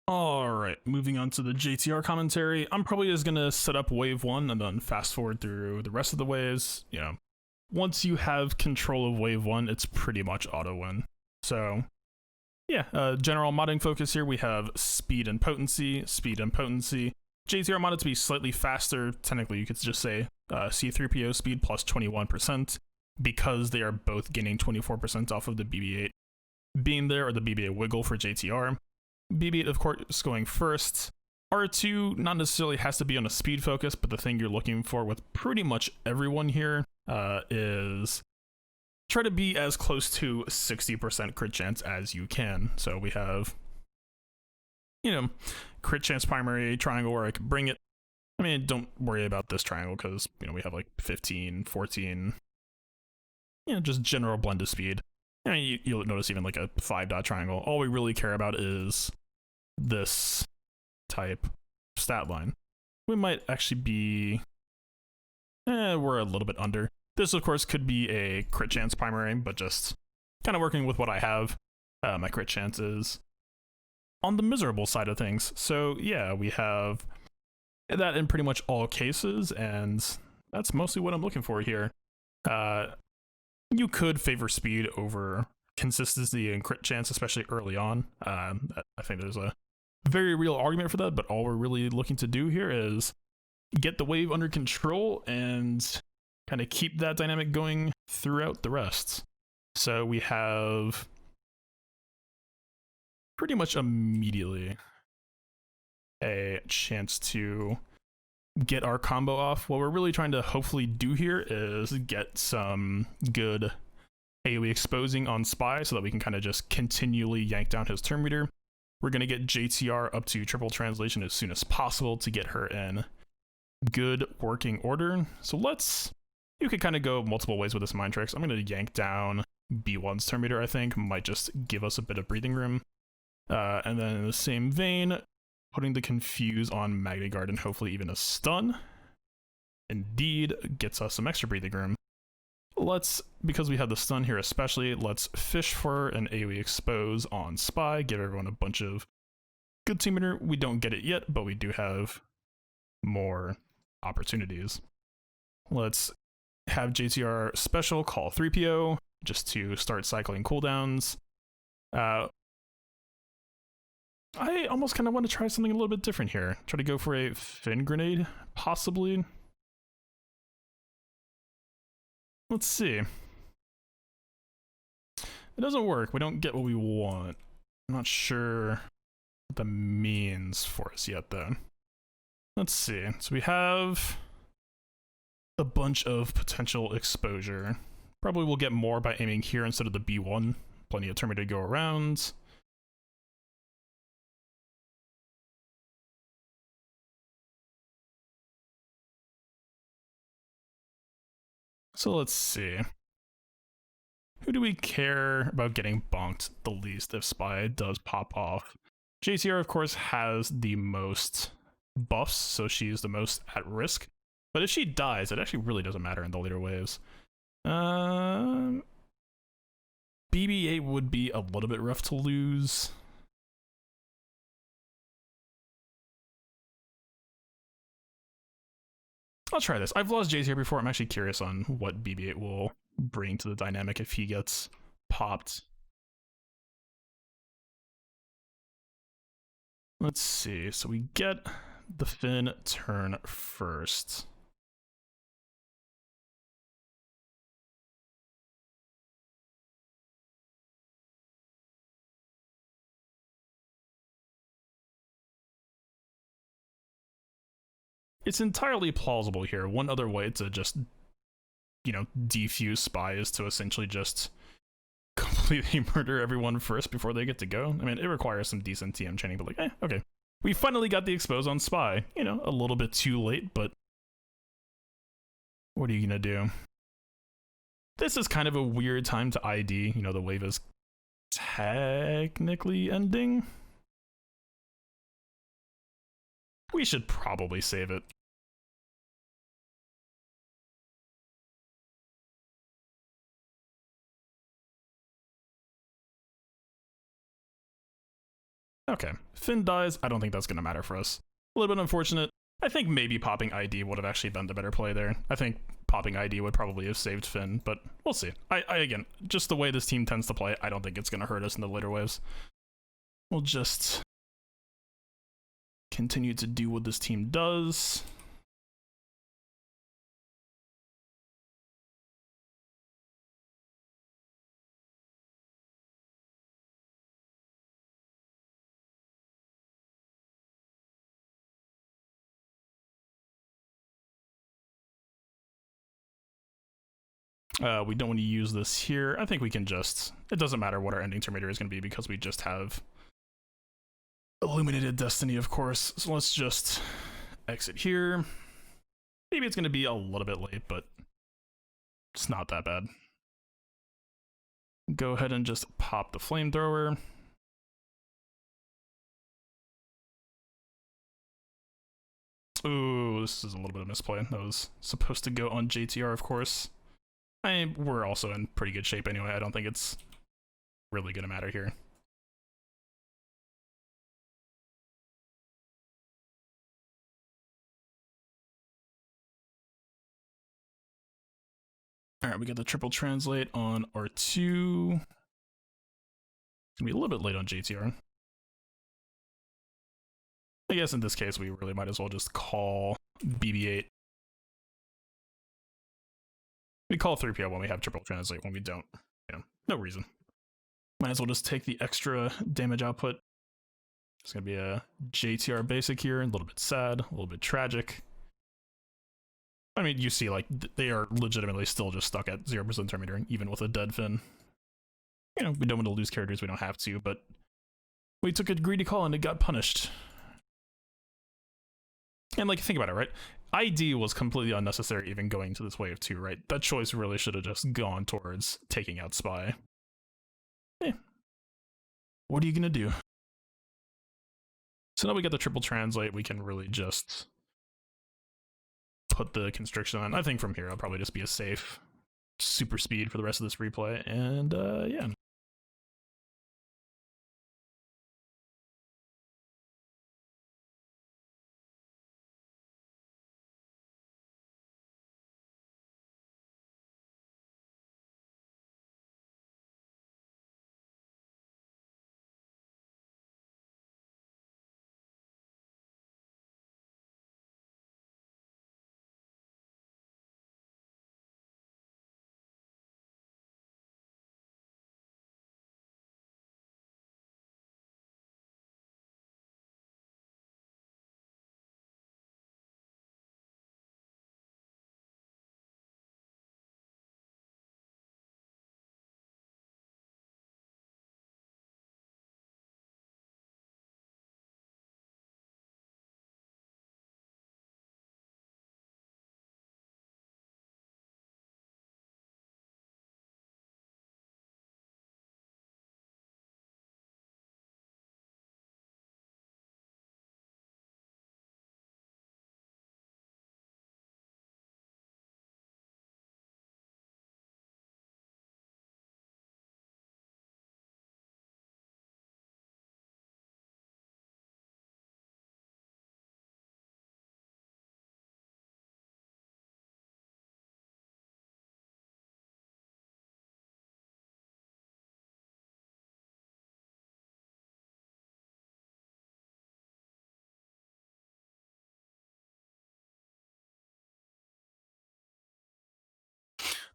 All right, moving on to the JTR commentary. I'm probably just gonna set up wave one and then fast forward through the rest of the waves. You know, once you have control of wave one, it's pretty much auto win. So, yeah, general modding focus here. We have speed and potency, speed and potency. JTR modded to be slightly faster. Technically, you could just say C3PO speed plus 21% because they are both gaining 24% off of the BB-8 being there, or the BB-8 wiggle for JTR. BB-8, of course, going first. R2 not necessarily has to be on a speed focus, but the thing you're looking for with pretty much everyone here is try to be as close to 60% crit chance as you can. So we have, you know, crit chance primary triangle where I could bring it. I mean, don't worry about this triangle because, you know, we have like 15, 14, you know, just general blended speed. I mean, you'll notice even like a 5-dot triangle. All we really care about is this type stat line. We might actually be, we're a little bit under. This, of course, could be a crit chance primary, but just kind of working with what I have. My crit chance is on the miserable side of things. So yeah, we have that in pretty much all cases, and that's mostly what I'm looking for here. You could favor speed over consistency and crit chance, especially early on. I think there's a very real argument for that, but all we're really looking to do here is get the wave under control and kind of keep that dynamic going throughout the rest. So we have pretty much immediately a chance to get our combo off. What we're really trying to hopefully do here is get some good AoE exposing on Spy so that we can kind of just continually yank down his turn meter. We're going to get JTR up to triple translation as soon as possible to get her in good working order. So you could kind of go multiple ways with this mind tricks. I'm going to yank down B1's turn meter, I think, might just give us a bit of breathing room. And then in the same vein, putting the confuse on Magna Guard and hopefully even a stun indeed gets us some extra breathing room. Because we have the stun here especially, let's fish for an AoE expose on Spy, give everyone a bunch of good team meter. We don't get it yet, but we do have more opportunities. Let's have JTR special call 3PO just to start cycling cooldowns. I almost kind of want to try something a little bit different here. Try to go for a Fin Grenade, possibly. Let's see. It doesn't work. We don't get what we want. I'm not sure what that means for us yet, though. Let's see. So we have a bunch of potential exposure. Probably we'll get more by aiming here instead of the B1. Plenty of turn meter to go around. So let's see. Who do we care about getting bonked the least if Spy does pop off? JTR, of course, has the most buffs, so she's the most at risk. But if she dies, it actually really doesn't matter in the later waves. BB-8 would be a little bit rough to lose. I'll try this. I've lost JTR before. I'm actually curious on what BB-8 will bring to the dynamic if he gets popped. Let's see. So we get the Fin turn first. It's entirely plausible here. One other way to just, you know, defuse Spy is to essentially just completely murder everyone first before they get to go. I mean, it requires some decent TM chaining, but like, okay. We finally got the expose on Spy. You know, a little bit too late, but what are you gonna do? This is kind of a weird time to ID. You know, the wave is technically ending. We should probably save it. Okay, Finn dies. I don't think that's going to matter for us. A little bit unfortunate. I think maybe popping ID would have actually been the better play there. I think popping ID would probably have saved Finn, but we'll see. I again, just the way this team tends to play, I don't think it's going to hurt us in the later waves. We'll just continue to do what this team does. We don't want to use this here. I think we can just... It doesn't matter what our ending Terminator is going to be because we just have Illuminated Destiny, of course. So let's just exit here. Maybe it's going to be a little bit late, but it's not that bad. Go ahead and just pop the flamethrower. Ooh, this is a little bit of misplay. That was supposed to go on JTR, of course. We're also in pretty good shape anyway. I don't think it's really going to matter here. All right, we got the triple translate on R2. It's gonna be a little bit late on JTR. I guess in this case, we really might as well just call BB-8. We call 3PO when we have triple translate. When we don't, you know, no reason. Might as well just take the extra damage output. It's gonna be a JTR basic here, a little bit sad, a little bit tragic. I mean, you see, like, they are legitimately still just stuck at 0% Terminator, even with a dead Finn. You know, we don't want to lose characters, we don't have to, but we took a greedy call and it got punished. And, like, think about it, right? ID was completely unnecessary even going to this wave 2, right? That choice really should have just gone towards taking out Spy. What are you gonna do? So now we got the triple translate, we can really just put the constriction on. I think from here I'll probably just be a safe super speed for the rest of this replay, and yeah.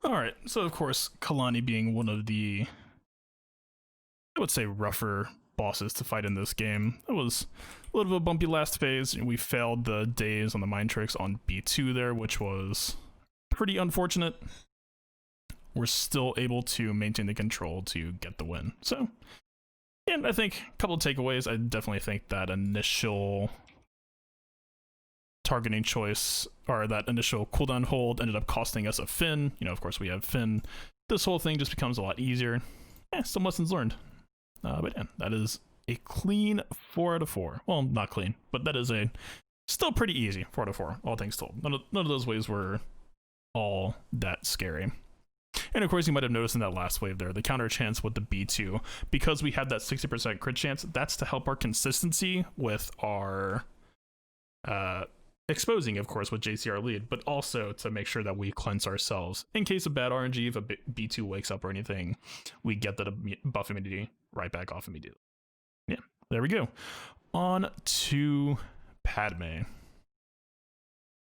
Alright, so of course, Kalani being one of the, I would say, rougher bosses to fight in this game. It was a little bit of a bumpy last phase. We failed the days on the Mind Tricks on B2 there, which was pretty unfortunate. We're still able to maintain the control to get the win. So, and I think a couple of takeaways. I definitely think that initial targeting choice, or that initial cooldown hold, ended up costing us a Finn. You know, of course, we have Finn. This whole thing just becomes a lot easier. Some lessons learned. But yeah, that is a clean 4 out of 4. Well, not clean, but that is a still pretty easy 4 out of 4, all things told. None of those ways were all that scary. And of course, you might have noticed in that last wave there, the counter chance with the B2, because we had that 60% crit chance, that's to help our consistency with our exposing, of course, with JTR lead, but also to make sure that we cleanse ourselves. In case of bad RNG, if a B2 wakes up or anything, we get that buff immunity right back off immediately. Yeah, there we go. On to Padme.